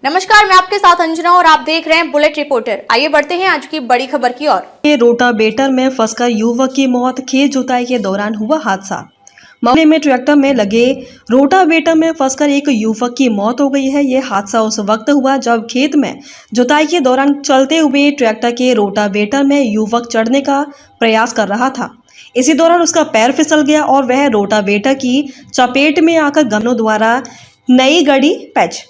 नमस्कार, मैं आपके साथ अंजना और आप देख रहे हैं बुलेट रिपोर्टर। आइए बढ़ते हैं आज की बड़ी खबर की ओर। रोटावेटर में फंसकर युवक की मौत, खेत जुताई के दौरान हुआ हादसा। मामले में ट्रैक्टर में लगे रोटावेटर में फंसकर एक युवक की मौत हो गई है। यह हादसा उस वक्त हुआ जब खेत में जुताई के दौरान चलते हुए ट्रैक्टर के रोटावेटर में युवक चढ़ने का प्रयास कर रहा था। इसी दौरान उसका पैर फिसल गया और वह रोटावेटर की चपेट में आकर गमलों द्वारा नई गढ़ी पैच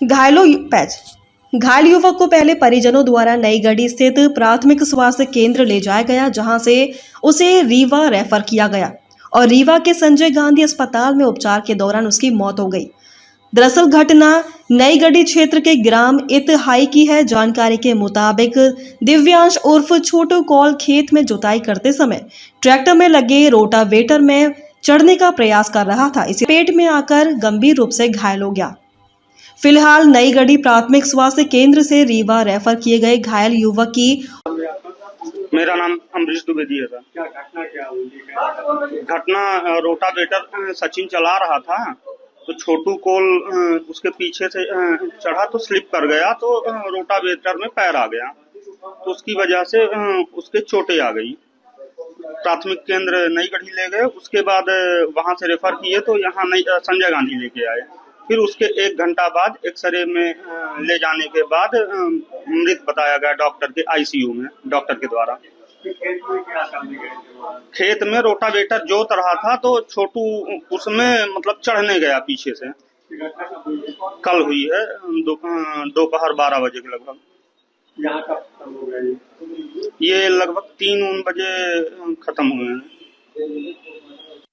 घायल युवक को पहले परिजनों द्वारा नई गढ़ी स्थित प्राथमिक स्वास्थ्य केंद्र ले जाया गया, जहां से उसे रीवा रेफर किया गया और रीवा के संजय गांधी अस्पताल में उपचार के दौरान उसकी मौत हो गई। दरअसल घटना नई गढ़ी क्षेत्र के ग्राम इतहाई की है। जानकारी के मुताबिक दिव्यांश उर्फ छोटू कौल खेत में जुताई करते समय ट्रैक्टर में लगे रोटावेटर में चढ़ने का प्रयास कर रहा था। इसे पेट में आकर गंभीर रूप से घायल हो गया। फिलहाल नई गढ़ी प्राथमिक स्वास्थ्य केंद्र से रीवा रेफर किए गए घायल युवक की। मेरा नाम अमरीश द्विवेदी है सर। क्या घटना हुई? घटना रोटावेटर सचिन चला रहा था तो छोटू कोल उसके पीछे से चढ़ा तो स्लिप कर गया, तो रोटावेटर में पैर आ गया, तो उसकी वजह से उसके चोटें आ गई। प्राथमिक केंद्र नई गढ़ी ले गए, उसके बाद वहां से रेफर किए तो यहाँ संजय गांधी लेके आए। फिर उसके 1 घंटा बाद एक्सरे में ले जाने के बाद मृत बताया गया डॉक्टर के आईसीयू में, डॉक्टर के द्वारा। खेत में रोटावेटर जोत रहा था तो छोटू उसमें मतलब चढ़ने गया पीछे से। कल हुई है दोपहर 12 बजे के लगभग। यहाँ कब खत्म हो गया? ये लगभग 3 बजे खत्म हुए हैं।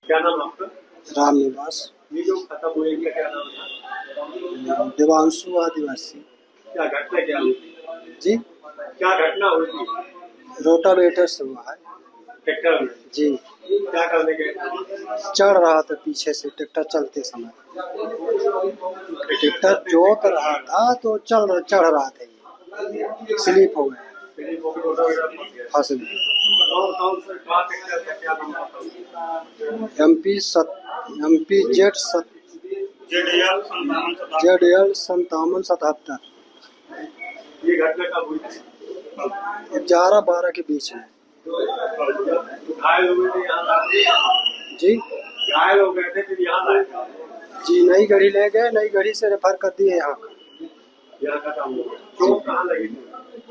क्या नाम आपका? राम निवास। ये जो खत्म हुए क्या नाम था? देवांशु आदिवासी। क्या घटना क्या हुई? जी, क्या घटना हुई थी? रोटावेटर से हुआ है ट्रैक्टर में? जी। क्या करने गए? चढ़ रहा था पीछे से ट्रैक्टर चलते समय। ट्रैक्टर जोत रहा था तो चढ़ रहा था, ये स्लिप हो गया, फंस गया। कौन सा ट्रैक्टर था? क्या नाम था? MP ZL 5777। ये घटना कब हुई थी? 11-12 के बीच में। घायल हुए थे यहाँ? जी, घायल हो गए थे फिर यहाँ लाए? जी, नई गढ़ी ले गए, नई गढ़ी से रेफर कर दिए यहाँ। यहाँ खत्म हो गया। चोट कहाँ लगी थी?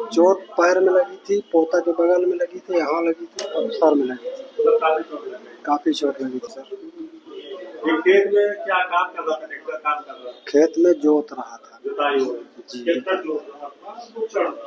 चोट पैर में लगी थी, पोता के बगल में लगी थी, यहाँ लगी थी और सर में लगी थी। काफी चोट लगी थी सर। ये खेत में क्या काम कर रहा था? ट्रैक्टर काम कर रहा था? खेत में जोत रहा था। जुताई हो रही थी। जी। कितना जोत रहा था?